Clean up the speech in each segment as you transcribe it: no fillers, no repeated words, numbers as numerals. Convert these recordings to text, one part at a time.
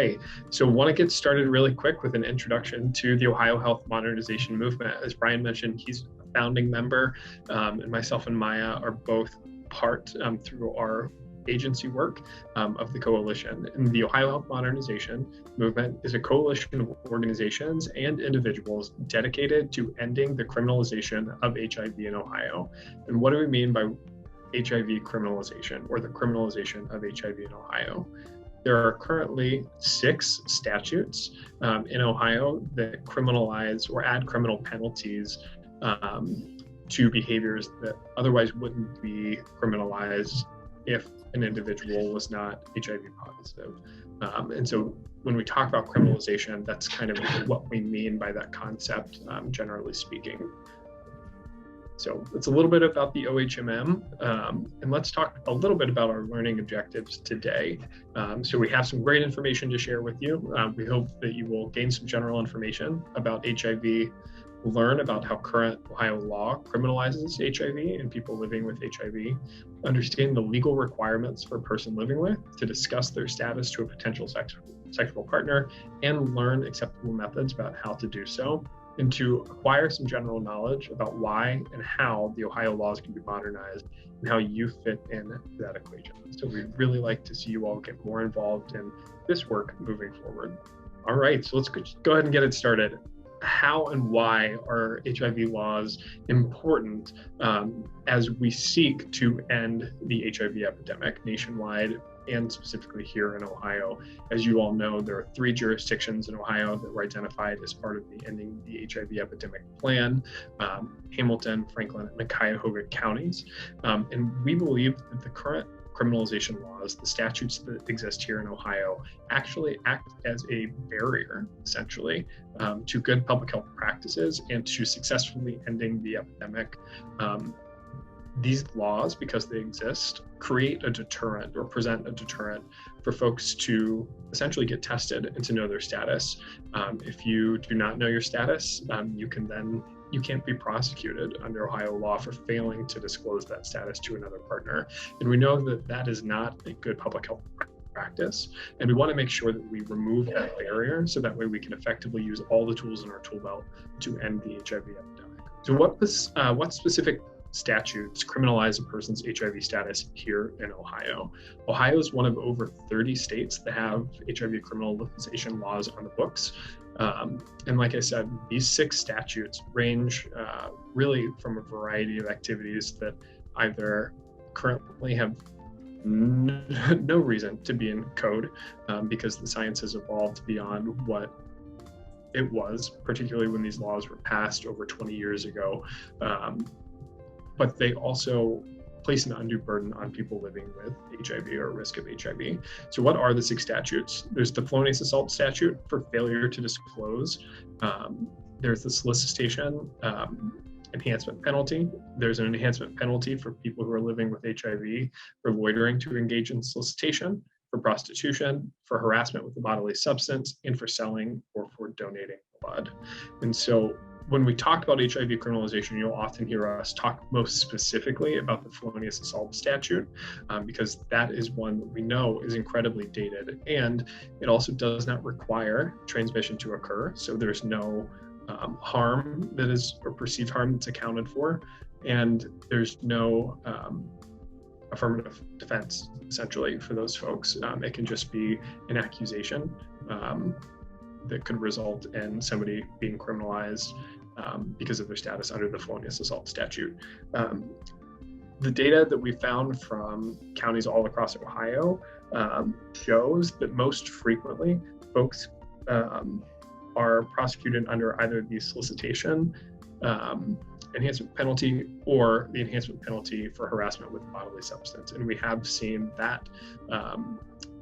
Okay, so want to get started really quick with an introduction to the Ohio Health Modernization Movement. As Brian mentioned, he's a founding member, and myself and Maya are both part through our agency work of the coalition. And the Ohio Health Modernization Movement is a coalition of organizations and individuals dedicated to ending the criminalization of HIV in Ohio. And what do we mean by HIV criminalization, or the criminalization of HIV in Ohio? There are currently 6 statutes in Ohio that criminalize or add criminal penalties to behaviors that otherwise wouldn't be criminalized if an individual was not HIV positive. And so when we talk about criminalization, that's kind of what we mean by that concept, generally speaking. So it's a little bit about the OHMM, and let's talk a little bit about our learning objectives today. So we have some great information to share with you. We hope that you will gain some general information about HIV, learn about how current Ohio law criminalizes HIV and people living with HIV, understand the legal requirements for a person living with to discuss their status to a potential sexual partner, and learn acceptable methods about how to do so, and to acquire some general knowledge about why and how the Ohio laws can be modernized and how you fit in that equation. So we'd really like to see you all get more involved in this work moving forward. All right, so let's go ahead and get it started. How and why are HIV laws important as we seek to end the HIV epidemic nationwide and specifically here in Ohio? As you all know, there are 3 jurisdictions in Ohio that were identified as part of the Ending the HIV Epidemic Plan: Hamilton, Franklin, and Cuyahoga counties. And we believe that the current criminalization laws, the statutes that exist here in Ohio, actually act as a barrier, essentially, to good public health practices and to successfully ending the epidemic. These laws, because they exist, create a deterrent or present a deterrent for folks to essentially get tested and to know their status. If you do not know your status, you can't be prosecuted under Ohio law for failing to disclose that status to another partner. And we know that that is not a good public health practice. And we want to make sure that we remove that barrier so that way we can effectively use all the tools in our tool belt to end the HIV epidemic. So what specific statutes criminalize a person's HIV status here in Ohio? Ohio is one of over 30 states that have HIV criminalization laws on the books. And like I said, these 6 statutes range really from a variety of activities that either currently have no reason to be in code because the science has evolved beyond what it was, particularly when these laws were passed over 20 years ago. But they also place an undue burden on people living with HIV or risk of HIV. So what are the 6 statutes? There's the felonious assault statute for failure to disclose. There's the solicitation enhancement penalty. There's an enhancement penalty for people who are living with HIV for loitering to engage in solicitation, for prostitution, for harassment with a bodily substance, and for selling or for donating blood. And so when we talk about HIV criminalization, you'll often hear us talk most specifically about the felonious assault statute because that is one that we know is incredibly dated, and it also does not require transmission to occur. So there's no harm that is, or perceived harm that's accounted for, and there's no affirmative defense essentially for those folks. It can just be an accusation that could result in somebody being criminalized because of their status under the felonious assault statute. The data that we found from counties all across Ohio shows that most frequently folks are prosecuted under either the solicitation enhancement penalty or the enhancement penalty for harassment with bodily substance. And we have seen that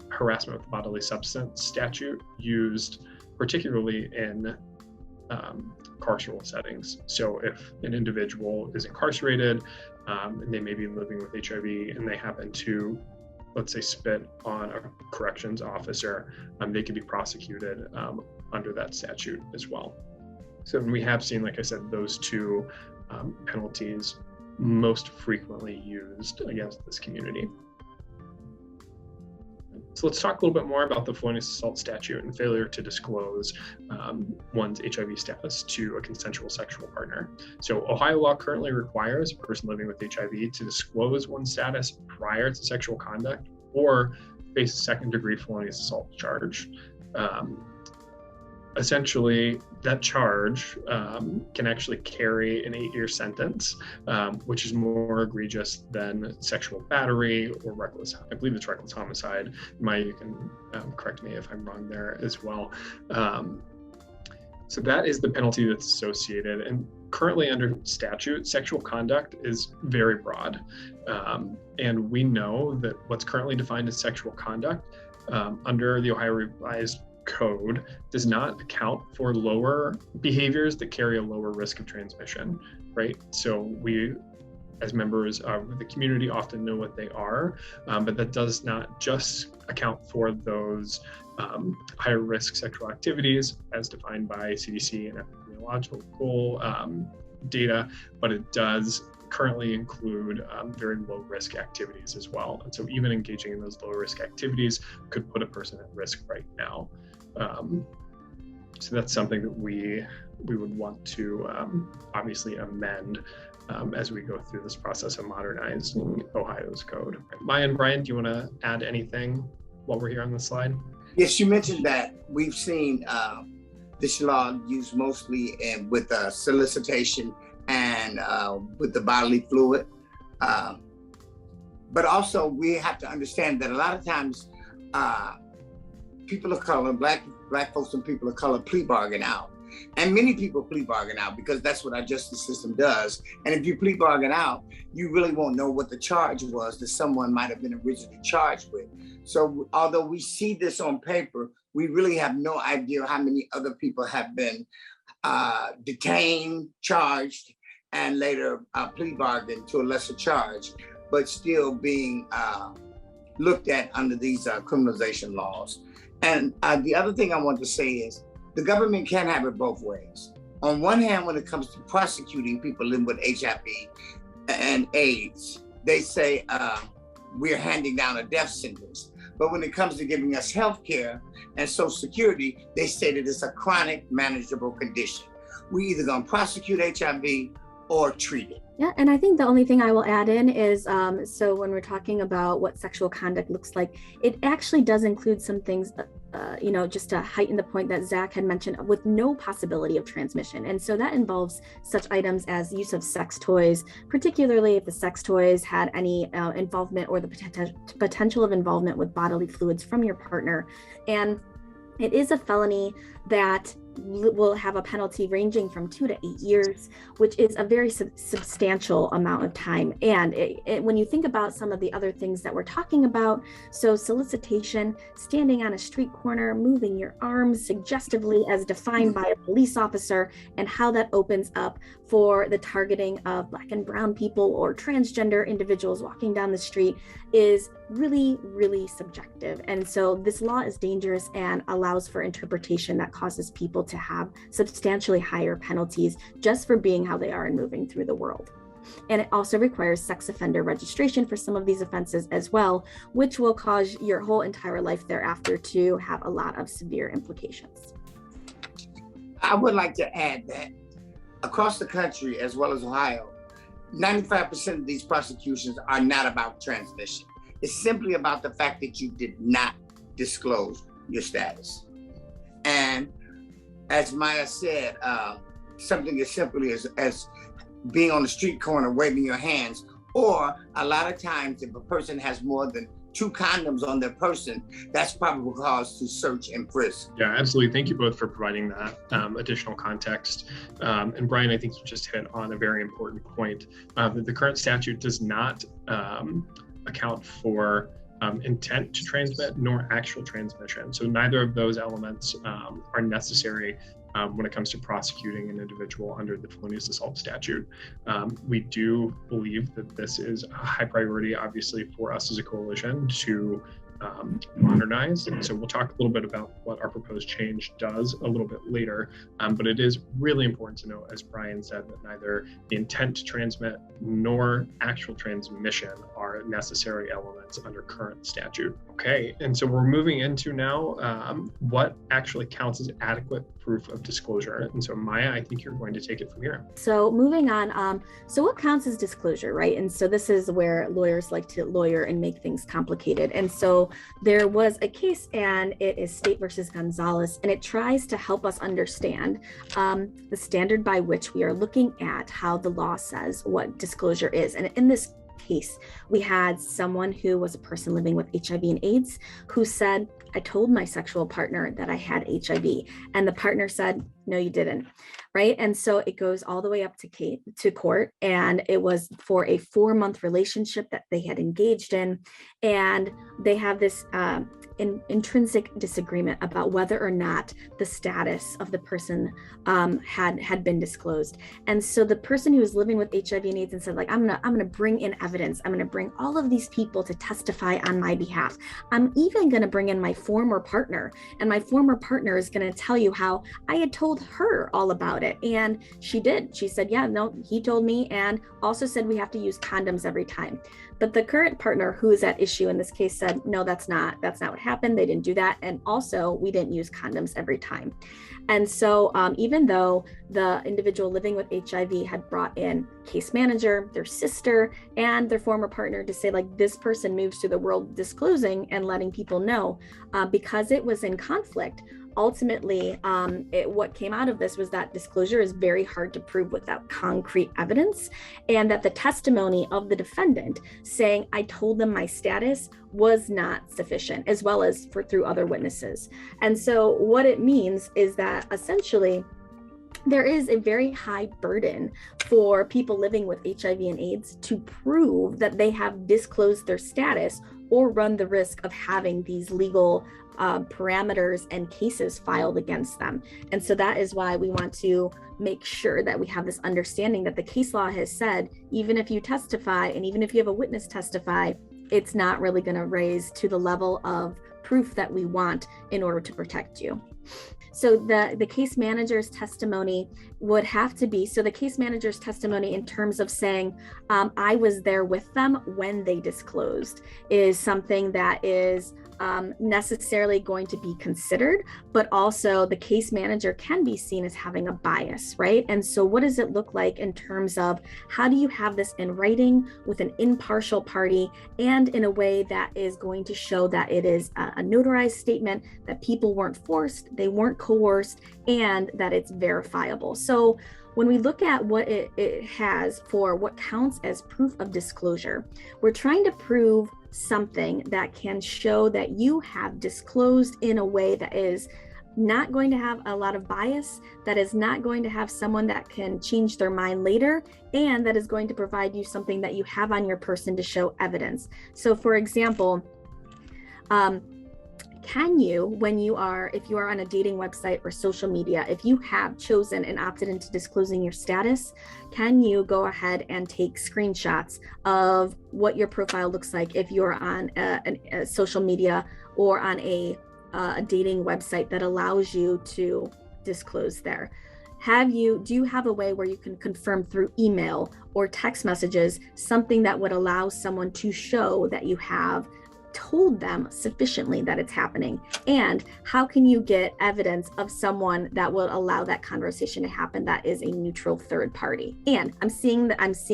harassment with bodily substance statute used particularly in carceral settings. So if an individual is incarcerated and they may be living with HIV and they happen to, let's say, spit on a corrections officer, they could be prosecuted under that statute as well. So we have seen, like I said, those 2 penalties most frequently used against this community. So let's talk a little bit more about the felonious assault statute and failure to disclose one's HIV status to a consensual sexual partner. So Ohio law currently requires a person living with HIV to disclose one's status prior to sexual conduct or face a second-degree felonious assault charge. Essentially, that charge can actually carry an 8-year sentence, which is more egregious than sexual battery or reckless, I believe it's reckless homicide. Maya, you can correct me if I'm wrong there as well. So that is the penalty that's associated. And currently under statute, sexual conduct is very broad. And we know that what's currently defined as sexual conduct under the Ohio Revised Code does not account for lower behaviors that carry a lower risk of transmission, right? So we, as members of the community, often know what they are, but that does not just account for those higher risk sexual activities as defined by CDC and epidemiological data, but it does currently include very low risk activities as well. And so even engaging in those low risk activities could put a person at risk right now. So that's something that we would want to obviously amend as we go through this process of modernizing Ohio's code. Maya and Brian, do you want to add anything while we're here on the slide? Yes, you mentioned that we've seen this law used mostly with solicitation and with the bodily fluid. But also we have to understand that a lot of times people of color, black folks and people of color plea bargain out. And many people plea bargain out because that's what our justice system does. And if you plea bargain out, you really won't know what the charge was that someone might have been originally charged with. So although we see this on paper, we really have no idea how many other people have been detained, charged, and later plea bargained to a lesser charge, but still being looked at under these criminalization laws. And the other thing I want to say is the government can have it both ways. On one hand, when it comes to prosecuting people living with HIV and AIDS, they say we're handing down a death sentence. But when it comes to giving us health care and Social Security, they say that it's a chronic manageable condition. We're either gonna prosecute HIV or treat it. Yeah, and I think the only thing I will add in is, so when we're talking about what sexual conduct looks like, it actually does include some things, just to heighten the point that Zach had mentioned, with no possibility of transmission. And so that involves such items as use of sex toys, particularly if the sex toys had any involvement or the potential of involvement with bodily fluids from your partner. And it is a felony that will have a penalty ranging from 2 to 8 years, which is a very substantial amount of time. And when you think about some of the other things that we're talking about, so solicitation, standing on a street corner, moving your arms suggestively as defined by a police officer, and how that opens up for the targeting of Black and brown people or transgender individuals walking down the street is really, really subjective. And so this law is dangerous and allows for interpretation that causes people to have substantially higher penalties just for being how they are and moving through the world. And it also requires sex offender registration for some of these offenses as well, which will cause your whole entire life thereafter to have a lot of severe implications. I would like to add that across the country, as well as Ohio, 95% of these prosecutions are not about transmission. It's simply about the fact that you did not disclose your status. And as Maya said, something as simply as being on the street corner, waving your hands, or a lot of times if a person has more than 2 condoms on their person, that's probable cause to search and frisk. Yeah, absolutely. Thank you both for providing that additional context. And Brian, I think you just hit on a very important point, that the current statute does not account for intent to transmit nor actual transmission. So neither of those elements are necessary when it comes to prosecuting an individual under the felonious assault statute. We do believe that this is a high priority, obviously, for us as a coalition to modernized. And so we'll talk a little bit about what our proposed change does a little bit later. But it is really important to note, as Brian said, that neither the intent to transmit nor actual transmission are necessary elements under current statute. Okay, and so we're moving into now what actually counts as adequate proof of disclosure. And so Maya, I think you're going to take it from here. So moving on, so what counts as disclosure, right? And so this is where lawyers like to lawyer and make things complicated. And so there was a case, and it is State versus Gonzalez, and it tries to help us understand the standard by which we are looking at how the law says what disclosure is. And in this case, we had someone who was a person living with HIV and AIDS who said, I told my sexual partner that I had HIV, and the partner said, no, you didn't, right? And so it goes all the way up to court, and it was for a 4-month relationship that they had engaged in, and they have this intrinsic disagreement about whether or not the status of the person had been disclosed. And so the person who was living with HIV and AIDS and said, like, I'm gonna bring in evidence. I'm gonna bring all of these people to testify on my behalf. I'm even gonna bring in my former partner, and my former partner is gonna tell you how I had told her all about it. And she did. She said, yeah, no, he told me, and also said we have to use condoms every time. But the current partner who is at issue in this case said, no, that's not what happened. They didn't do that. And also we didn't use condoms every time. And so even though the individual living with HIV had brought in case manager, their sister, and their former partner to say, like, this person moves through the world disclosing and letting people know, because it was in conflict, ultimately, what came out of this was that disclosure is very hard to prove without concrete evidence, and that the testimony of the defendant saying, I told them my status, was not sufficient, as well as through other witnesses. And so what it means is that essentially, there is a very high burden for people living with HIV and AIDS to prove that they have disclosed their status or run the risk of having these legal parameters and cases filed against them. And so that is why we want to make sure that we have this understanding that the case law has said, even if you testify and even if you have a witness testify, it's not really going to raise to the level of proof that we want in order to protect you. So the case manager's testimony would have to be, so the case manager's testimony in terms of saying, I was there with them when they disclosed, is something that is necessarily going to be considered, but also the case manager can be seen as having a bias, right? And so what does it look like in terms of how do you have this in writing with an impartial party and in a way that is going to show that it is a notarized statement, that people weren't forced, they weren't coerced, and that it's verifiable. So when we look at what it has for what counts as proof of disclosure, we're trying to prove something that can show that you have disclosed in a way that is not going to have a lot of bias, that is not going to have someone that can change their mind later, and that is going to provide you something that you have on your person to show evidence. So for example, can you, if you are on a dating website or social media, if you have chosen and opted into disclosing your status, can you go ahead and take screenshots of what your profile looks like if you're on a social media or on a dating website that allows you to disclose there? Do you have a way where you can confirm through email or text messages something that would allow someone to show that you have told them sufficiently that it's happening? And how can you get evidence of someone that will allow that conversation to happen that is a neutral third party? And I'm seeing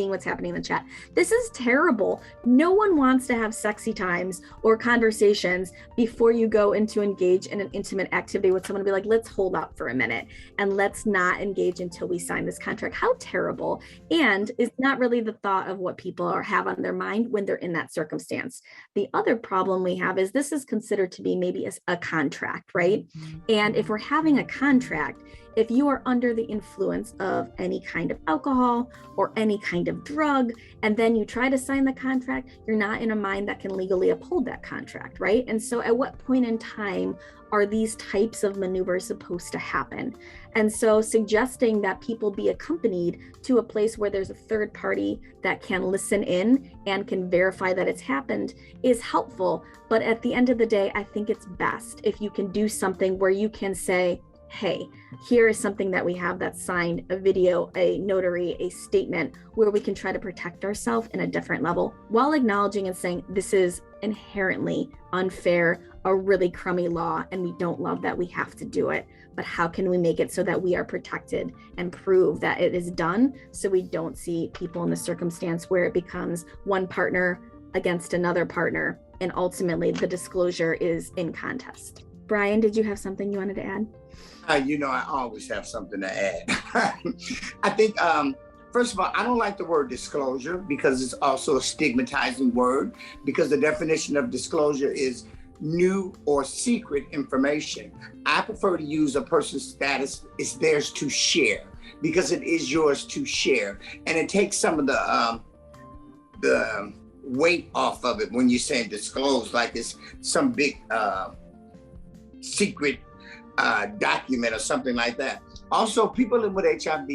what's happening in the chat. This is terrible. No one wants to have sexy times or conversations before you go into engage in an intimate activity with someone and be like, let's hold up for a minute and let's not engage until we sign this contract. How terrible. And it's not really the thought of what people have on their mind when they're in that circumstance. The other problem we have is this is considered to be maybe a contract, right? And if we're having a contract, if you are under the influence of any kind of alcohol or any kind of drug, and then you try to sign the contract, you're not in a mind that can legally uphold that contract, right? And so at what point in time are these types of maneuvers supposed to happen? And so suggesting that people be accompanied to a place where there's a third party that can listen in and can verify that it's happened is helpful. But at the end of the day, I think it's best if you can do something where you can say, hey, here is something that we have that's signed, a video, a notary, a statement, where we can try to protect ourselves in a different level while acknowledging and saying this is inherently unfair, a really crummy law, and we don't love that we have to do it. But how can we make it so that we are protected and prove that it is done, so we don't see people in the circumstance where it becomes one partner against another partner, and ultimately the disclosure is in contest. Brian, did you have something you wanted to add? I always have something to add. I think, first of all, I don't like the word disclosure because it's also a stigmatizing word, because the definition of disclosure is new or secret information. I prefer to use a person's status is theirs to share, because it is yours to share. And it takes some of the weight off of it when you're saying disclose, like it's some big secret document or something like that. Also, people living with HIV,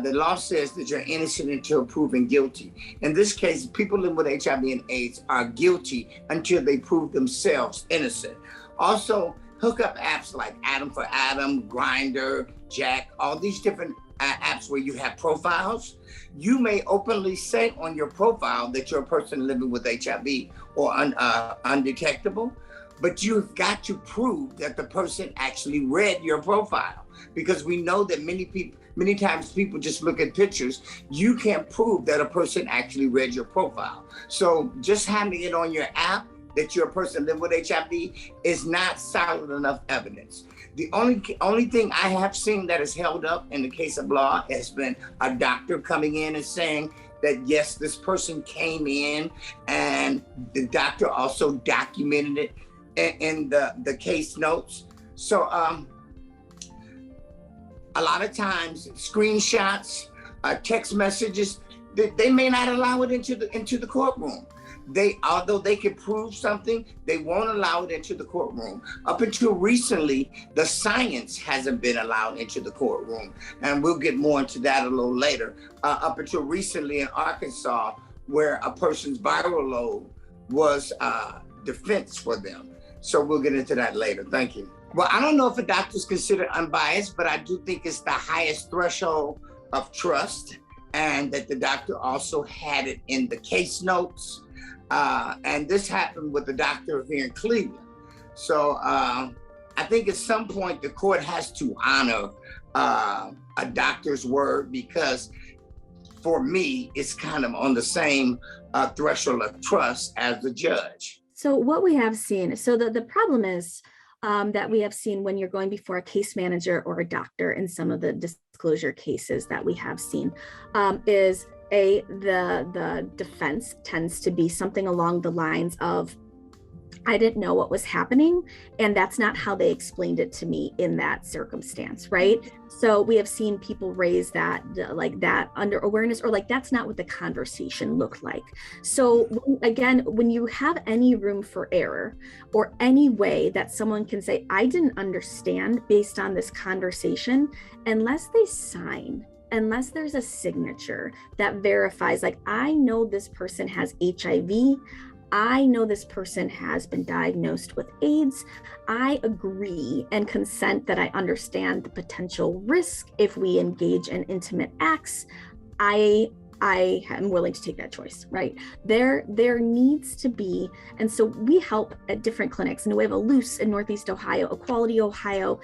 the law says that you're innocent until proven guilty. In this case, people living with HIV and AIDS are guilty until they prove themselves innocent. Also, hookup apps like Adam for Adam, Grindr, Jack, all these different apps where you have profiles, you may openly say on your profile that you're a person living with HIV or undetectable, but you've got to prove that the person actually read your profile, because we know that many times people just look at pictures. You can't prove that a person actually read your profile. So just having it on your app that you're a person living with HIV is not solid enough evidence. The only thing I have seen that is held up in the case of law has been a doctor coming in and saying that yes, this person came in, and the doctor also documented it in the case notes. So a lot of times screenshots, text messages, they may not allow it into the courtroom. Although they can prove something, they won't allow it into the courtroom. Up until recently, the science hasn't been allowed into the courtroom, and we'll get more into that a little later. Up until recently in Arkansas, where a person's viral load was defense for them. So we'll get into that later. Thank you. Well, I don't know if a doctor is considered unbiased, but I do think it's the highest threshold of trust, and that the doctor also had it in the case notes. And this happened with the doctor here in Cleveland. So I think at some point the court has to honor a doctor's word, because for me, it's kind of on the same threshold of trust as the judge. So what we have seen, so the problem is that we have seen when you're going before a case manager or a doctor in some of the disclosure cases that we have seen is the defense tends to be something along the lines of, I didn't know what was happening, and that's not how they explained it to me in that circumstance, right? So we have seen people raise that, like that under awareness, or like that's not what the conversation looked like. So again, when you have any room for error, or any way that someone can say, I didn't understand based on this conversation, unless they sign, unless there's a signature that verifies, like, I know this person has HIV, I know this person has been diagnosed with AIDS, I agree and consent that I understand the potential risk if we engage in intimate acts, I am willing to take that choice, right? There needs to be, and so we help at different clinics. Nueva Luz in Northeast Ohio, Equality Ohio,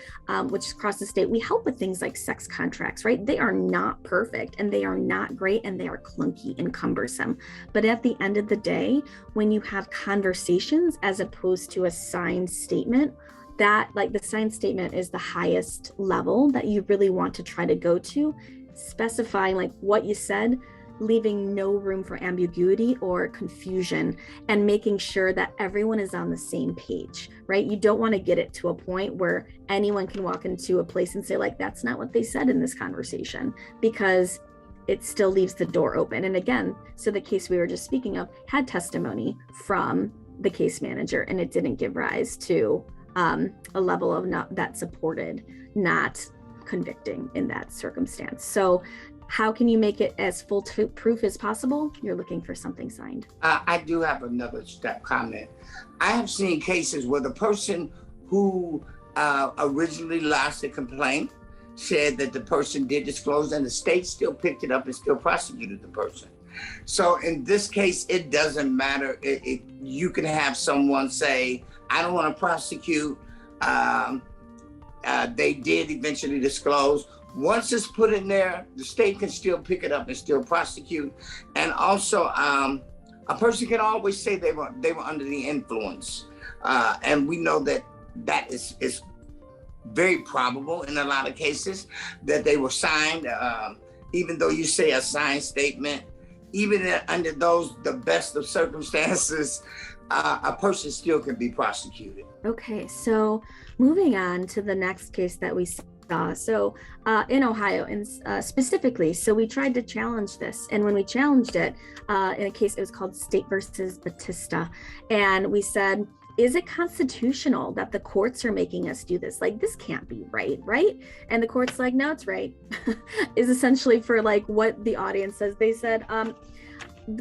which is across the state. We help with things like sex contracts, right? They are not perfect, and they are not great, and they are clunky and cumbersome. But at the end of the day, when you have conversations as opposed to a signed statement, that, like, the signed statement is the highest level that you really want to try to go to, specifying like what you said, leaving no room for ambiguity or confusion, and making sure that everyone is on the same page, right? You don't want to get it to a point where anyone can walk into a place and say, like, that's not what they said in this conversation, because it still leaves the door open. And again, so the case we were just speaking of had testimony from the case manager, and it didn't give rise to a level of that supported not convicting in that circumstance. So how can you make it as full proof as possible? You're looking for something signed. I do have another step comment. I have seen cases where the person who originally lodged the complaint said that the person did disclose, and the state still picked it up and still prosecuted the person. So in this case, it doesn't matter. You can have someone say, I don't want to prosecute. They did eventually disclose. Once it's put in there, the state can still pick it up and still prosecute. And also, a person can always say they were under the influence. And we know that is very probable in a lot of cases that they were signed. Even though you say a signed statement, even under the best of circumstances, a person still can be prosecuted. Okay, so moving on to the next case that we saw. So in Ohio, and specifically, so we tried to challenge this. And when we challenged it, in a case, it was called State versus Batista. And we said, is it constitutional that the courts are making us do this? Like, this can't be right? And the court's like, no, it's right. Is essentially for like what the audience says. They said,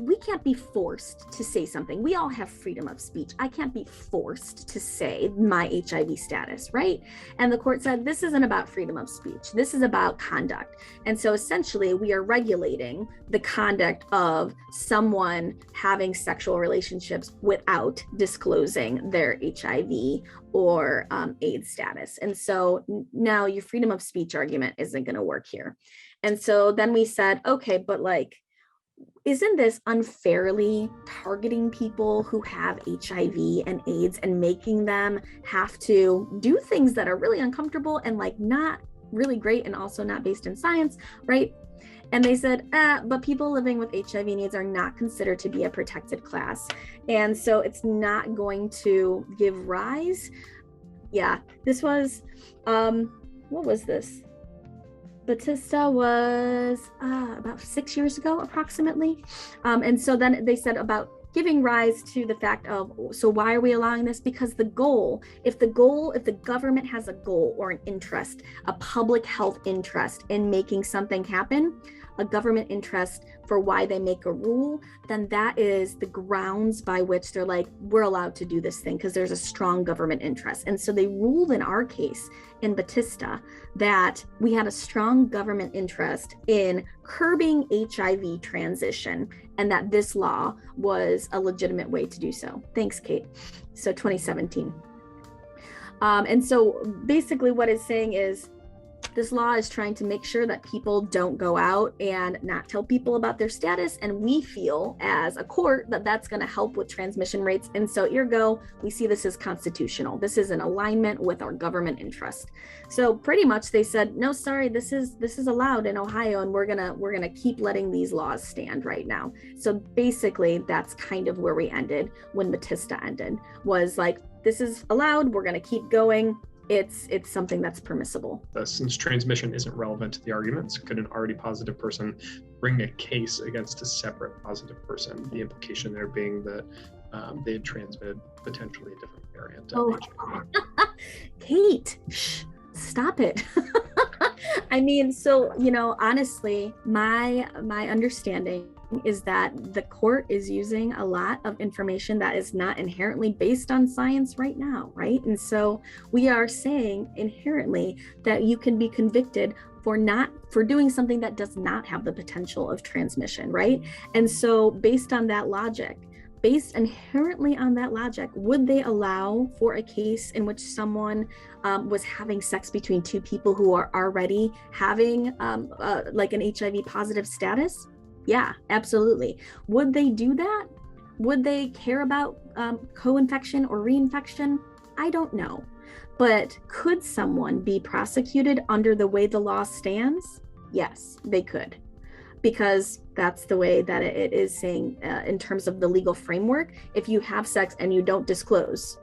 we can't be forced to say something. We all have freedom of speech. I can't be forced to say my HIV status, right? And the court said, this isn't about freedom of speech. This is about conduct. And so essentially we are regulating the conduct of someone having sexual relationships without disclosing their HIV or AIDS status. And so now your freedom of speech argument isn't going to work here. And so then we said, okay, but like, isn't this unfairly targeting people who have HIV and AIDS and making them have to do things that are really uncomfortable and like not really great and also not based in science, right? And they said, but people living with HIV and AIDS are not considered to be a protected class. And so it's not going to give rise. Yeah, this was, what was this? Batista was about 6 years ago, approximately. And so then they said about giving rise to the fact of, so why are we allowing this? Because if the government has a goal or an interest, a public health interest in making something happen, a government interest for why they make a rule, then that is the grounds by which they're like, we're allowed to do this thing because there's a strong government interest. And so they ruled in our case in Batista that we had a strong government interest in curbing HIV transition and that this law was a legitimate way to do so. Thanks, Kate. So 2017. And so basically what it's saying is, this law is trying to make sure that people don't go out and not tell people about their status. And we feel as a court that that's going to help with transmission rates. And so ergo, we see this as constitutional. This is in alignment with our government interest. So pretty much they said, no, sorry, this is allowed in Ohio. And we're going to keep letting these laws stand right now. So basically that's kind of where we ended when Batista ended, was like, this is allowed. We're going to keep going. It's something that's permissible. Since transmission isn't relevant to the arguments, could an already positive person bring a case against a separate positive person? The implication there being that they had transmitted potentially a different variant. Oh, Kate, shh, stop it. I mean, so, honestly, my understanding is that the court is using a lot of information that is not inherently based on science right now, right? And so we are saying inherently that you can be convicted for doing something that does not have the potential of transmission, right? And so based inherently on that logic, would they allow for a case in which someone was having sex between two people who are already having like an HIV positive status? Yeah, absolutely. Would they do that? Would they care about co-infection or reinfection? I don't know. But could someone be prosecuted under the way the law stands? Yes, they could. Because that's the way that it is saying in terms of the legal framework. If you have sex and you don't disclose,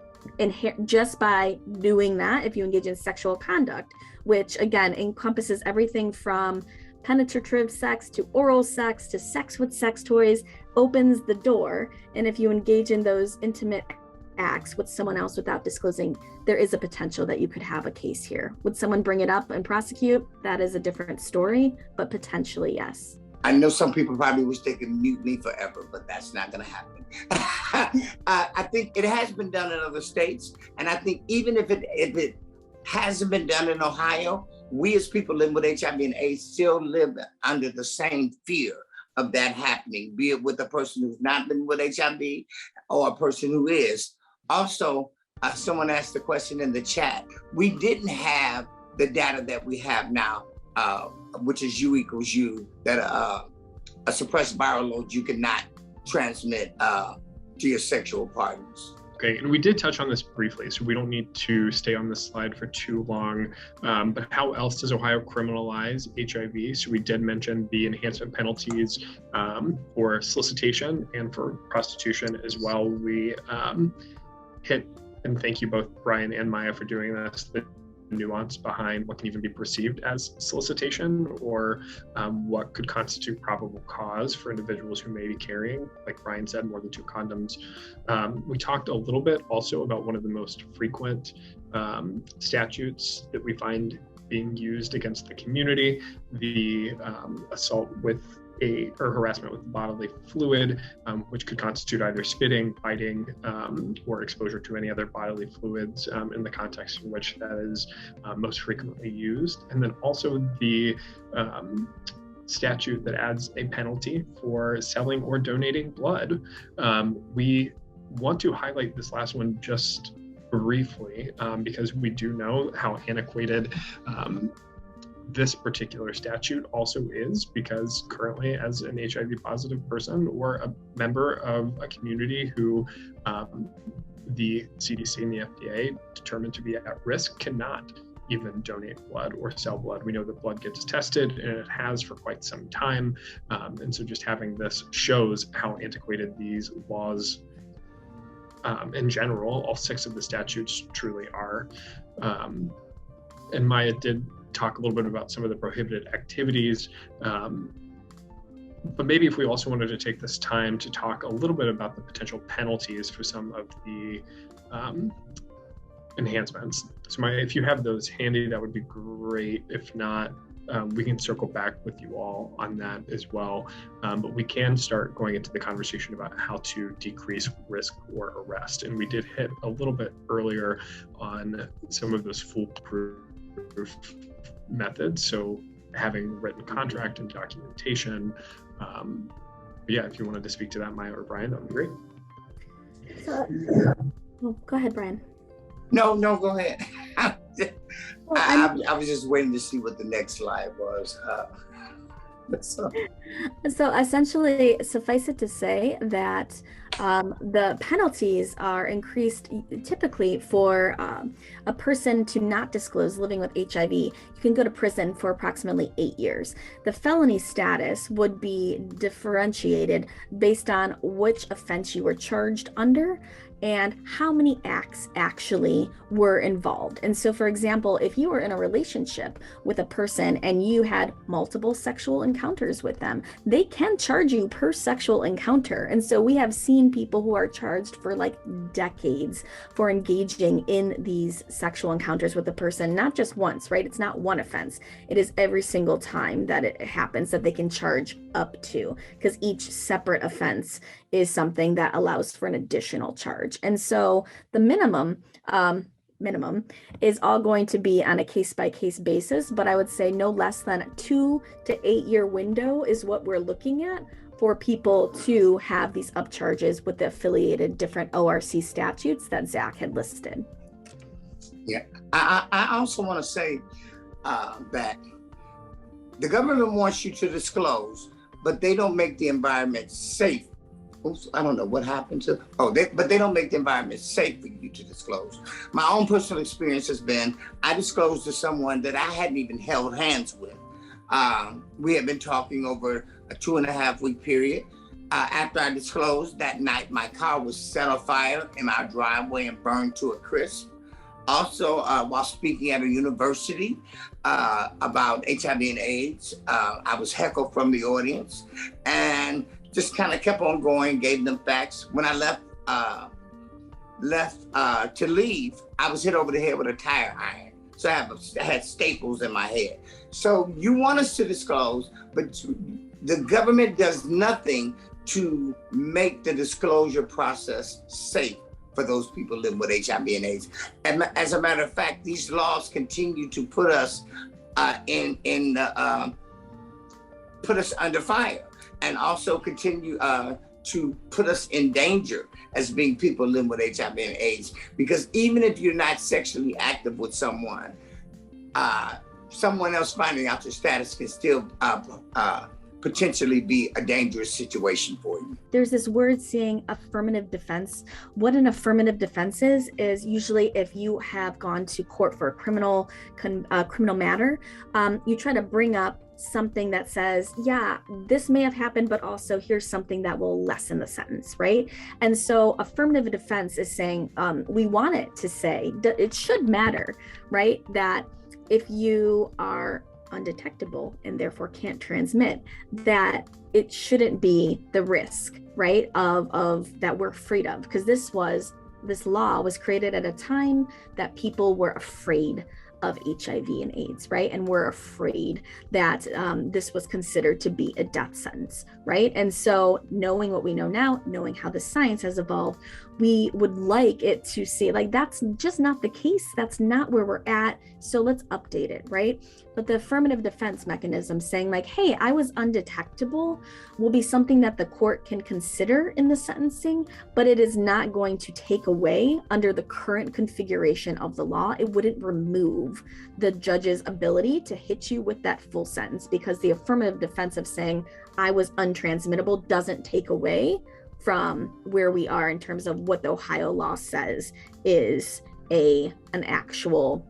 just by doing that, if you engage in sexual conduct, which again encompasses everything from penetrative sex to oral sex to sex with sex toys, opens the door. And if you engage in those intimate acts with someone else without disclosing, there is a potential that you could have a case here. Would someone bring it up and prosecute? That is a different story, but potentially, yes. I know some people probably wish they could mute me forever, but that's not going to happen. I think it has been done in other states. And I think even if it hasn't been done in Ohio, we as people living with HIV and AIDS still live under the same fear of that happening, be it with a person who's not living with HIV or a person who is. Also, someone asked the question in the chat. We didn't have the data that we have now, which is U equals U, that a suppressed viral load you cannot transmit to your sexual partners. Okay, and we did touch on this briefly, so we don't need to stay on this slide for too long. But how else does Ohio criminalize HIV? So we did mention the enhancement penalties for solicitation and for prostitution as well. We hit, and thank you both Brian and Maya for doing this, the nuance behind what can even be perceived as solicitation, or what could constitute probable cause for individuals who may be carrying, like Brian said, more than 2 condoms. We talked a little bit also about one of the most frequent statutes that we find being used against the community, the assault with or harassment with bodily fluid, which could constitute either spitting, biting, or exposure to any other bodily fluids in the context in which that is most frequently used. And then also the statute that adds a penalty for selling or donating blood. We want to highlight this last one just briefly because we do know how antiquated this particular statute also is, because currently as an HIV positive person or a member of a community who the CDC and the FDA determined to be at risk cannot even donate blood or sell blood. We know that blood gets tested, and it has for quite some time. And so just having this shows how antiquated these laws in general, all 6 of the statutes truly are. And Maya did talk a little bit about some of the prohibited activities, but maybe if we also wanted to take this time to talk a little bit about the potential penalties for some of the enhancements. So Maya, if you have those handy, that would be great. If not, we can circle back with you all on that as well. But we can start going into the conversation about how to decrease risk or arrest. And we did hit a little bit earlier on some of those foolproof methods. So having written contract and documentation. Yeah, if you wanted to speak to that, Maya or Brian, that would be great. Go ahead, Brian. No, go ahead. I was just waiting to see what the next slide was. So essentially, suffice it to say that the penalties are increased typically for a person to not disclose living with HIV. You can go to prison for approximately 8 years. The felony status would be differentiated based on which offense you were charged under and how many acts actually were involved. And so, for example, if you were in a relationship with a person and you had multiple sexual encounters with them, they can charge you per sexual encounter. And so we have seen people who are charged for like decades for engaging in these sexual encounters with a person, not just once, right? It's not one offense. It is every single time that it happens that they can charge up to, because each separate offense is something that allows for an additional charge. And so the minimum is all going to be on a case-by-case basis, but I would say no less than a 2 to 8 year window is what we're looking at for people to have these upcharges with the affiliated different ORC statutes that Zach had listed. Yeah, I also want to say that the government wants you to disclose, but they don't make the environment safe. Oops, I don't know what happened to, but they don't make the environment safe for you to disclose. My own personal experience has been, I disclosed to someone that I hadn't even held hands with. We had been talking over a 2.5 week period. After I disclosed, that night my car was set on fire in our driveway and burned to a crisp. Also, while speaking at a university about HIV and AIDS, I was heckled from the audience and just kind of kept on going, gave them facts. When I left left to leave, I was hit over the head with a tire iron. So I had staples in my head. So you want us to disclose, but the government does nothing to make the disclosure process safe for those people living with HIV and AIDS. And as a matter of fact, these laws continue to put us put us under fire, and also continue to put us in danger as being people living with HIV and AIDS. Because even if you're not sexually active with someone, someone else finding out your status can still potentially be a dangerous situation for you. There's this word saying affirmative defense. What an affirmative defense is usually if you have gone to court for a criminal matter, you try to bring up something that says, yeah, this may have happened, but also here's something that will lessen the sentence, right? And so affirmative defense is saying, we want it to say, it should matter, right? That if you are undetectable and therefore can't transmit, that it shouldn't be the risk, right, of that we're afraid of, because this law was created at a time that people were afraid of HIV and AIDS, right? And we're afraid that this was considered to be a death sentence, right? And so knowing what we know now, knowing how the science has evolved, we would like it to see, like, that's just not the case. That's not where we're at. So let's update it, right? But the affirmative defense mechanism saying like, hey, I was undetectable will be something that the court can consider in the sentencing, but it is not going to take away under the current configuration of the law. It wouldn't remove the judge's ability to hit you with that full sentence, because the affirmative defense of saying I was untransmittable doesn't take away from where we are in terms of what the Ohio law says is an actual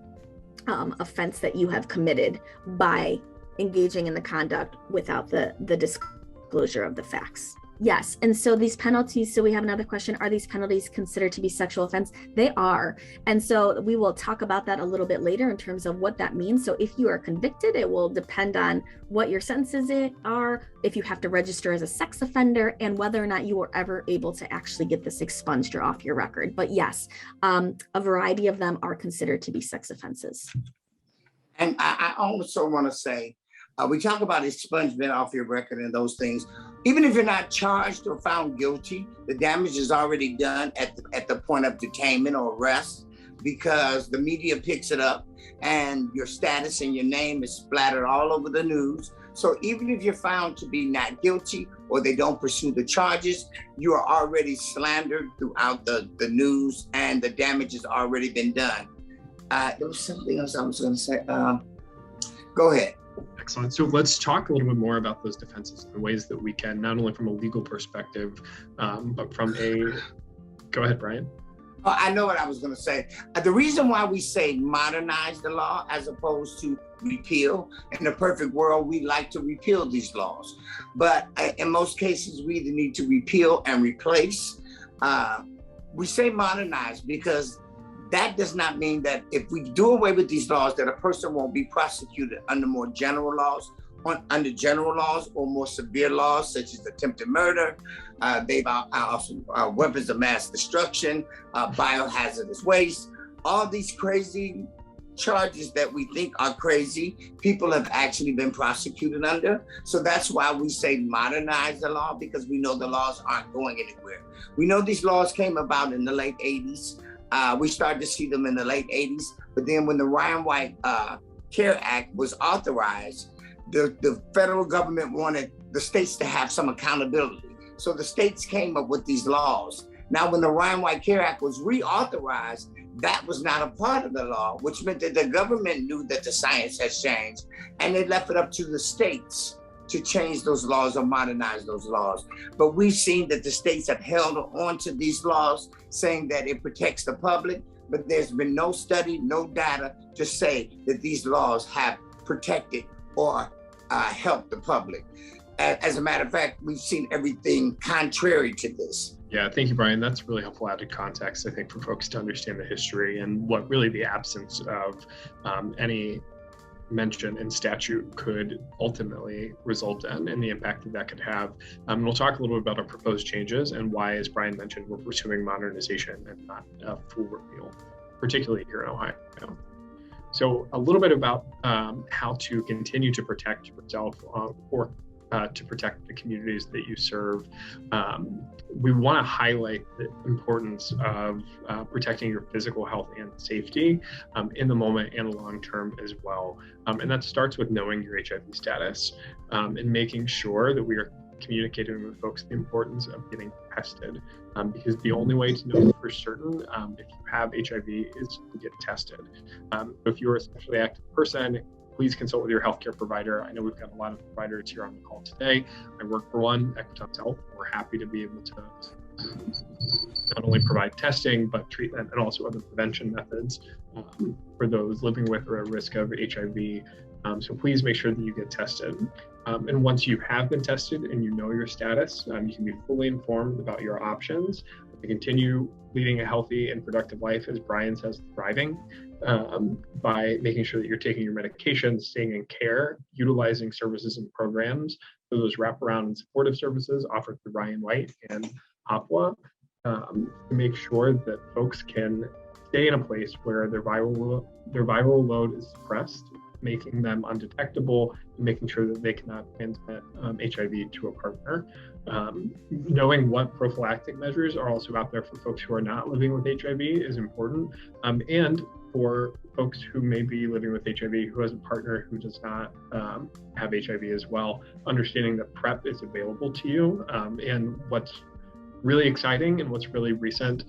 offense that you have committed by engaging in the conduct without the disclosure of the facts. Yes, and so these penalties, so we have another question, are these penalties considered to be sexual offense? They are, and so we will talk about that a little bit later in terms of what that means. So if you are convicted, it will depend on what your sentences are, if you have to register as a sex offender, and whether or not you were ever able to actually get this expunged or off your record. But yes, a variety of them are considered to be sex offenses. And I also want to say, we talk about expungement off your record and those things. Even if you're not charged or found guilty, the damage is already done at the point of detainment or arrest, because the media picks it up and your status and your name is splattered all over the news. So even if you're found to be not guilty or they don't pursue the charges, you are already slandered throughout the news and the damage has already been done. There was something else I was going to say. Go ahead. Excellent. So let's talk a little bit more about those defenses and the ways that we can, not only from a legal perspective, but from go ahead, Brian. Oh, I know what I was going to say. The reason why we say modernize the law as opposed to repeal, in the perfect world, we like to repeal these laws. But in most cases, we either need to repeal and replace. We say modernize because that does not mean that if we do away with these laws, that a person won't be prosecuted under more general laws, under general laws or more severe laws, such as attempted murder, weapons of mass destruction, biohazardous waste, all these crazy charges that we think are crazy, people have actually been prosecuted under. So that's why we say modernize the law, because we know the laws aren't going anywhere. We know these laws came about in the late 80s. We started to see them in the late 80s, but then when the Ryan White CARE Act was authorized, the federal government wanted the states to have some accountability. So the states came up with these laws. Now, when the Ryan White CARE Act was reauthorized, that was not a part of the law, which meant that the government knew that the science has changed, and they left it up to the states to change those laws or modernize those laws. But we've seen that the states have held on to these laws, saying that it protects the public, but there's been no study, no data to say that these laws have protected or helped the public. As a matter of fact, we've seen everything contrary to this. Yeah, thank you, Brian. That's really helpful added context, I think, for folks to understand the history and what really the absence of any mentioned in statute could ultimately result in and the impact that that could have. We'll talk a little bit about our proposed changes and why, as Brian mentioned, we're pursuing modernization and not a full repeal, particularly here in Ohio. So a little bit about how to continue to protect yourself or to protect the communities that you serve. We want to highlight the importance of protecting your physical health and safety in the moment and long term as well. And that starts with knowing your HIV status and making sure that we are communicating with folks the importance of getting tested, because the only way to know for certain if you have HIV is to get tested. If you're a sexually active person, please consult with your healthcare provider. I know we've got a lot of providers here on the call today. I work for one, Equitas Health. We're happy to be able to not only provide testing, but treatment and also other prevention methods for those living with or at risk of HIV. So please make sure that you get tested. And once you have been tested and you know your status, you can be fully informed about your options to continue leading a healthy and productive life, as Brian says, thriving, by making sure that you're taking your medications, staying in care, utilizing services and programs, so those wraparound and supportive services offered through Ryan White and Opwa, to make sure that folks can stay in a place where their viral load is suppressed, making them undetectable, and making sure that they cannot transmit HIV to a partner. Knowing what prophylactic measures are also out there for folks who are not living with HIV is important. And for folks who may be living with HIV who has a partner who does not have HIV as well, understanding that PrEP is available to you. And what's really exciting and what's really recent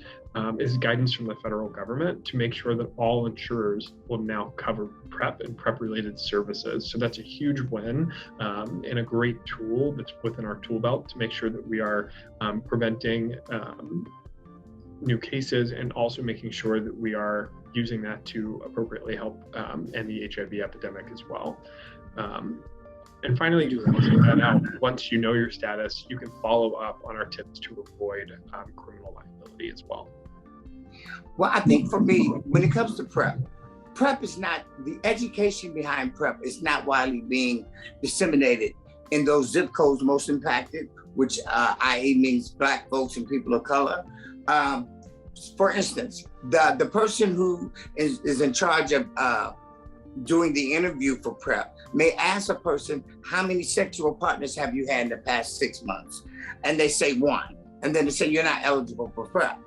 is guidance from the federal government to make sure that all insurers will now cover PrEP and PrEP-related services. So that's a huge win and a great tool that's within our tool belt to make sure that we are preventing new cases and also making sure that we are using that to appropriately help end the HIV epidemic as well. And finally, just closing that out, once you know your status, you can follow up on our tips to avoid criminal liability as well. Well, I think for me, when it comes to PrEP, PrEP is not, the education behind PrEP is not widely being disseminated in those zip codes most impacted, which i.e. means Black folks and people of color. For instance, the person who is in charge of doing the interview for PrEP may ask a person, how many sexual partners have you had in the past 6 months? And they say 1. And then they say, you're not eligible for PrEP.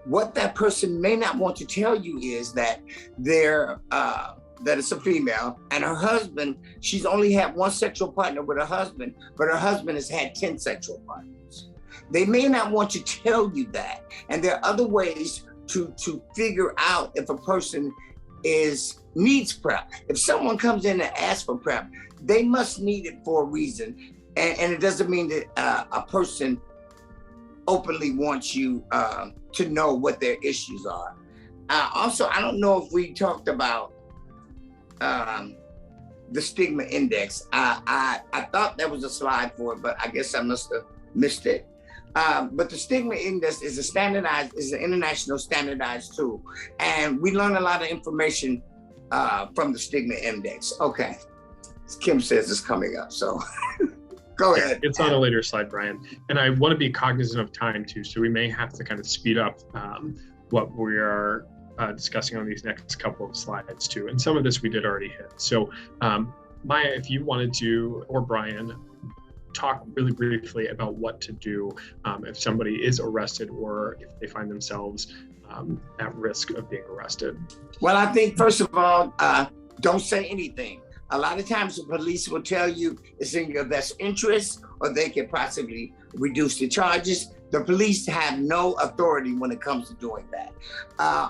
What that person may not want to tell you is that that it's a female and her husband, she's only had 1 sexual partner with her husband, but her husband has had 10 sexual partners. They may not want to tell you that. And there are other ways to figure out if a person needs PrEP. If someone comes in and asks for PrEP, they must need it for a reason. And it doesn't mean that a person openly wants you to know what their issues are. Also, I don't know if we talked about the stigma index. I thought there was a slide for it, but I guess I must have missed it. But the stigma index is an international standardized tool. And we learn a lot of information from the stigma index. Okay, Kim says it's coming up, so go ahead. It's on a later slide, Brian. And I want to be cognizant of time too, so we may have to kind of speed up what we are discussing on these next couple of slides too. And some of this we did already hit. So Maya, if you wanted to, or Brian, talk really briefly about what to do if somebody is arrested or if they find themselves at risk of being arrested. Well, I think first of all, don't say anything. A lot of times the police will tell you it's in your best interest or they can possibly reduce the charges. The police have no authority when it comes to doing that.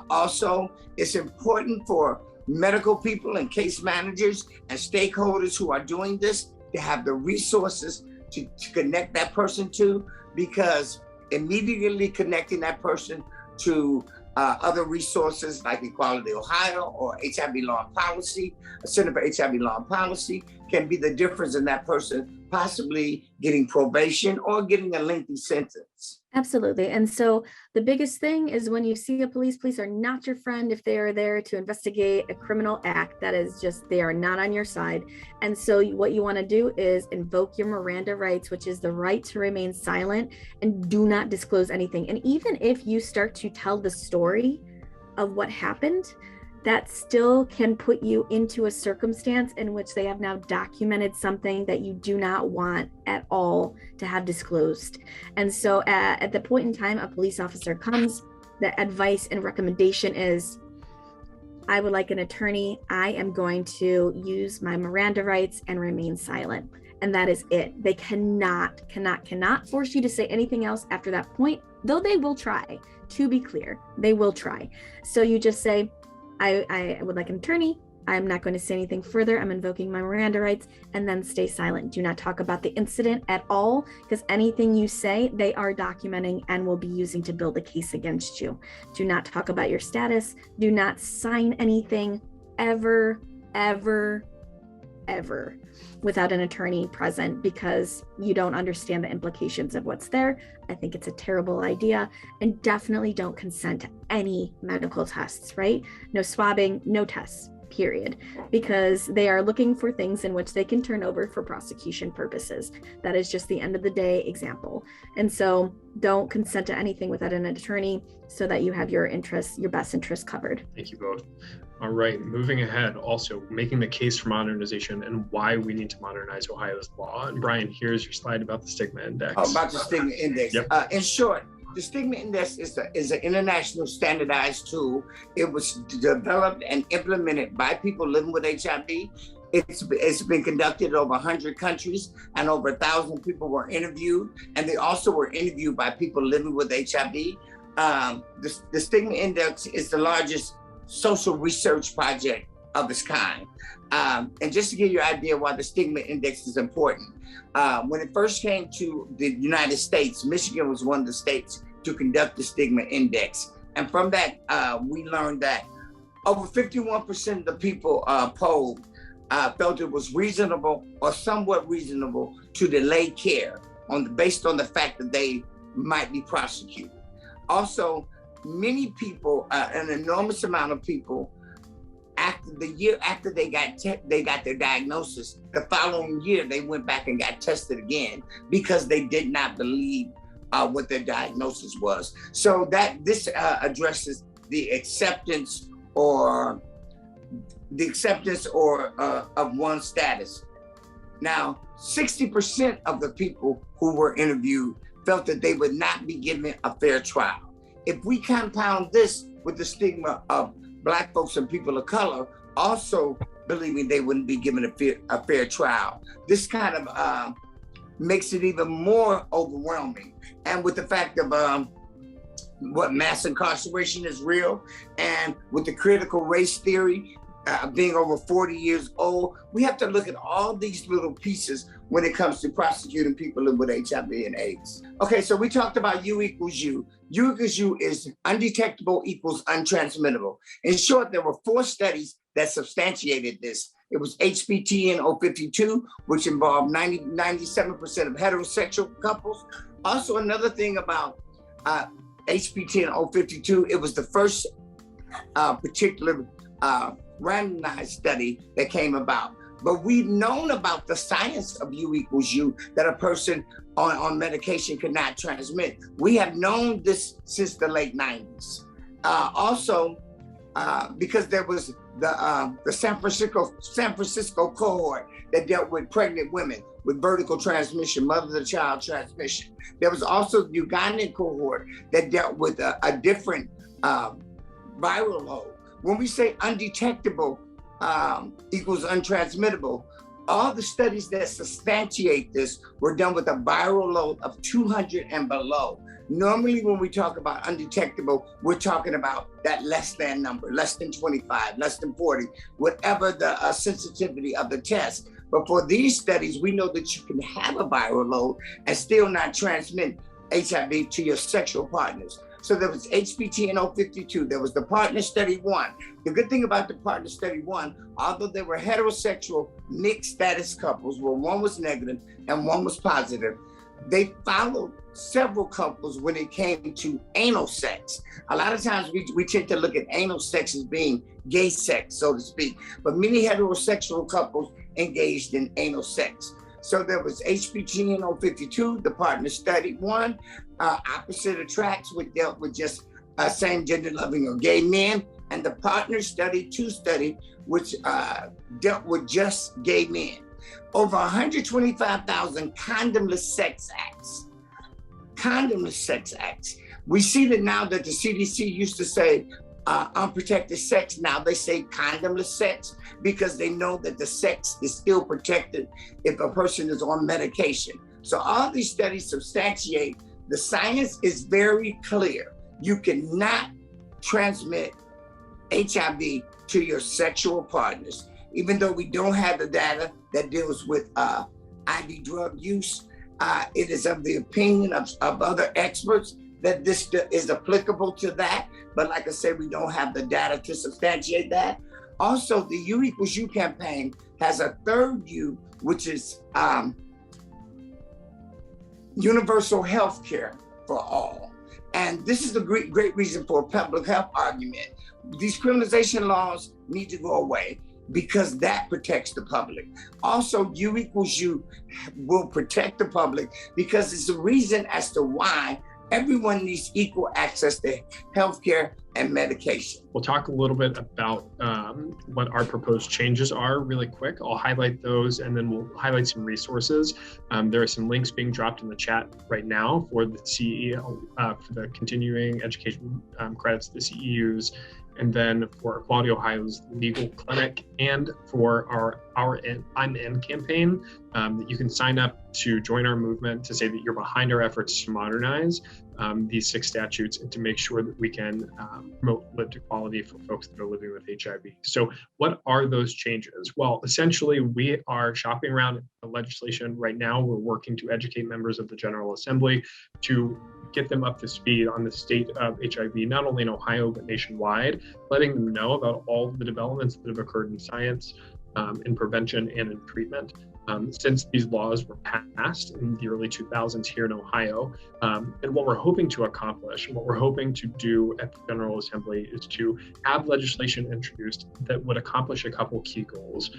Also, it's important for medical people and case managers and stakeholders who are doing this to have the resources to connect that person to, because immediately connecting that person to other resources like Equality Ohio or HIV Law and Policy, a Center for HIV Law and Policy, can be the difference in that person possibly getting probation or getting a lengthy sentence. Absolutely. And so the biggest thing is when you see a police are not your friend if they are there to investigate a criminal act. That is just, they are not on your side. And so what you want to do is invoke your Miranda rights, which is the right to remain silent and do not disclose anything. And even if you start to tell the story of what happened, that still can put you into a circumstance in which they have now documented something that you do not want at all to have disclosed. And so at the point in time a police officer comes, the advice and recommendation is, I would like an attorney. I am going to use my Miranda rights and remain silent. And that is it. They cannot force you to say anything else after that point, though they will try. To be clear, they will try. So you just say, I would like an attorney. I'm not going to say anything further. I'm invoking my Miranda rights, and then stay silent. Do not talk about the incident at all, because anything you say, they are documenting and will be using to build a case against you. Do not talk about your status. Do not sign anything ever, ever, ever without an attorney present, because you don't understand the implications of what's there. I think it's a terrible idea. And definitely don't consent to any medical tests, right? No swabbing, no tests, period, because they are looking for things in which they can turn over for prosecution purposes. That is just the end of the day example. And so don't consent to anything without an attorney so that you have your interests, your best interests covered. Thank you both. All right, moving ahead, also making the case for modernization and why we need to modernize Ohio's law. And Brian, here's your slide about the stigma index. About the stigma index. Yep. In short, the stigma index is an international standardized tool. It was developed and implemented by people living with HIV. It's been conducted in over 100 countries, and over 1,000 people were interviewed. And they also were interviewed by people living with HIV. The stigma index is the largest social research project of its kind. And just to give you an idea why the stigma index is important, when it first came to the United States, Michigan was one of the states to conduct the stigma index. And from that, we learned that over 51% of the people polled felt it was reasonable or somewhat reasonable to delay care based on the fact that they might be prosecuted. Also, many people, an enormous amount of people, after the year after they got their diagnosis, the following year they went back and got tested again because they did not believe what their diagnosis was. So this addresses the acceptance of one's status. Now, 60% of the people who were interviewed felt that they would not be given a fair trial. If we compound this with the stigma of Black folks and people of color also believing they wouldn't be given a fair trial, this kind of makes it even more overwhelming. And with the fact of what mass incarceration is real, and with the critical race theory being over 40 years old, we have to look at all these little pieces when it comes to prosecuting people living with HIV and AIDS. Okay, so we talked about U equals U. U equals U is undetectable equals untransmittable. In short, there were 4 studies that substantiated this. It was HPTN 052, which involved 97% of heterosexual couples. Also, another thing about HPTN 052, it was the first particular randomized study that came about. But we've known about the science of U equals U, that a person on medication could not transmit. We have known this since the late 90s. Also, because there was the San Francisco cohort that dealt with pregnant women with vertical transmission, mother-to-child transmission. There was also the Ugandan cohort that dealt with a different viral load. When we say undetectable equals untransmittable, all the studies that substantiate this were done with a viral load of 200 and below. Normally, when we talk about undetectable, we're talking about that less than number, less than 25, less than 40, whatever the sensitivity of the test. But for these studies, we know that you can have a viral load and still not transmit HIV to your sexual partners. So there was HPTN 052, there was the Partner Study 1. The good thing about the Partner Study 1, although they were heterosexual mixed status couples, where one was negative and one was positive, they followed several couples when it came to anal sex. A lot of times we tend to look at anal sex as being gay sex, so to speak, but many heterosexual couples engaged in anal sex. So there was HPTN 052, the Partner Study 1, Opposite Attracts, which dealt with just same gender loving or gay men, and the Partner Study 2 study, which dealt with just gay men. Over 125,000 condomless sex acts. Condomless sex acts. We see that now that the CDC used to say unprotected sex, now they say condomless sex, because they know that the sex is still protected if a person is on medication. So all these studies substantiate the science is very clear. You cannot transmit HIV to your sexual partners. Even though we don't have the data that deals with IV drug use, it is of the opinion of other experts that this is applicable to that. But like I said, we don't have the data to substantiate that. Also, the U equals U campaign has a third U, which is universal health care for all. And this is the great reason for a public health argument. These criminalization laws need to go away, because that protects the public. Also, U equals U will protect the public, because it's the reason as to why everyone needs equal access to healthcare and medication. We'll talk a little bit about what our proposed changes are really quick. I'll highlight those, and then we'll highlight some resources. There are some links being dropped in the chat right now for the CEO, for the continuing education credits the CEUs, and then for Equality Ohio's legal clinic, and for our I'm In campaign, that you can sign up to join our movement, to say that you're behind our efforts to modernize these 6 statutes and to make sure that we can promote lived equality for folks that are living with HIV. So what are those changes? Well, essentially, we are shopping around the legislation right now. We're working to educate members of the General Assembly to get them up to speed on the state of HIV, not only in Ohio, but nationwide, letting them know about all the developments that have occurred in science, in prevention and in treatment. Since these laws were passed in the early 2000s here in Ohio. And what we're hoping to accomplish, and what we're hoping to do at the General Assembly, is to have legislation introduced that would accomplish a couple key goals.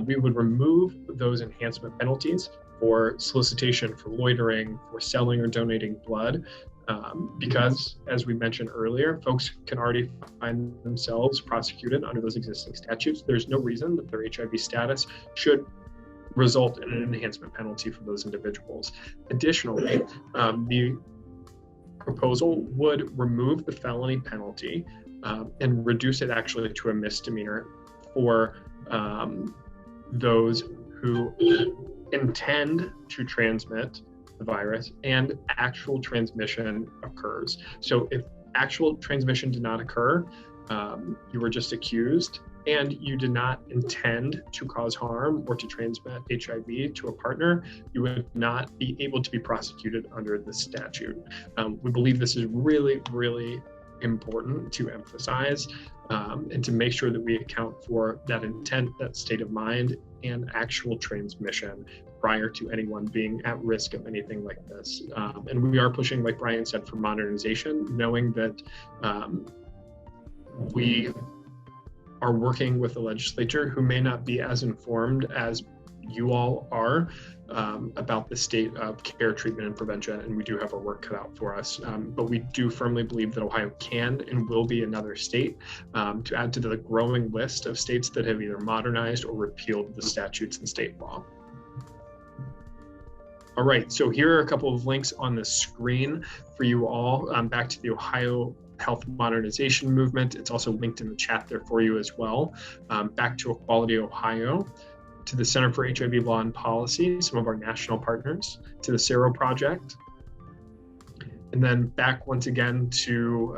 We would remove those enhancement penalties for solicitation, for loitering, for selling or donating blood, because, as we mentioned earlier, folks can already find themselves prosecuted under those existing statutes. There's no reason that their HIV status should result in an enhancement penalty for those individuals. Additionally, the proposal would remove the felony penalty and reduce it actually to a misdemeanor for those who intend to transmit the virus and actual transmission occurs. So if actual transmission did not occur, you were just accused, and you did not intend to cause harm or to transmit HIV to a partner, you would not be able to be prosecuted under the statute. We believe this is really, really important to emphasize and to make sure that we account for that intent, that state of mind, and actual transmission prior to anyone being at risk of anything like this. And we are pushing, like Brian said, for modernization, knowing that we are working with the legislature who may not be as informed as you all are about the state of care, treatment, and prevention, and we do have our work cut out for us. But we do firmly believe that Ohio can and will be another state to add to the growing list of states that have either modernized or repealed the statutes in state law. All right, so here are a couple of links on the screen for you all, back to the Ohio Health Modernization Movement. It's also linked in the chat there for you as well. Back to Equality Ohio, to the Center for HIV Law and Policy, some of our national partners, to the CERO Project, and then back once again to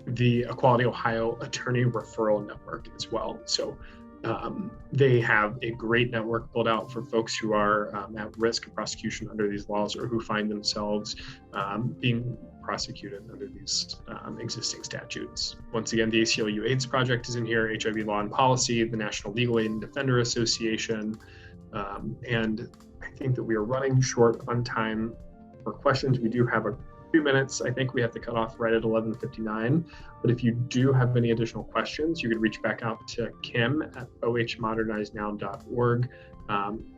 the Equality Ohio Attorney Referral Network as well. So They have a great network built out for folks who are at risk of prosecution under these laws or who find themselves being prosecuted under these existing statutes. Once again, the ACLU AIDS Project is in here, HIV Law and Policy, the National Legal Aid and Defender Association, and I think that we are running short on time for questions. We do have a few minutes. I think we have to cut off right at 11:59. But if you do have any additional questions, you could reach back out to Kim at ohmodernizenow.org,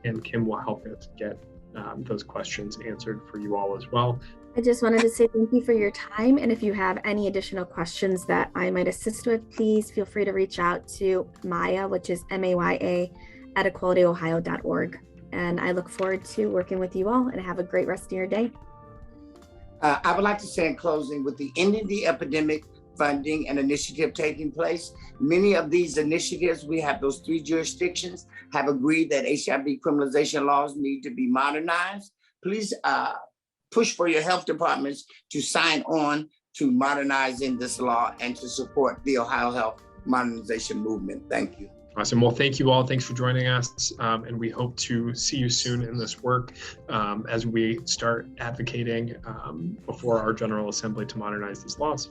and Kim will help us get those questions answered for you all as well. I just wanted to say thank you for your time. And if you have any additional questions that I might assist with, please feel free to reach out to Maya, which is MAYA, at equalityohio.org. And I look forward to working with you all, and have a great rest of your day. I would like to say in closing, with the Ending the Epidemic funding and initiative taking place, many of these initiatives, we have those 3 jurisdictions, have agreed that HIV criminalization laws need to be modernized. Please push for your health departments to sign on to modernizing this law and to support the Ohio Health Modernization Movement. Thank you. Awesome. Well, thank you all. Thanks for joining us. And we hope to see you soon in this work as we start advocating before our General Assembly to modernize these laws.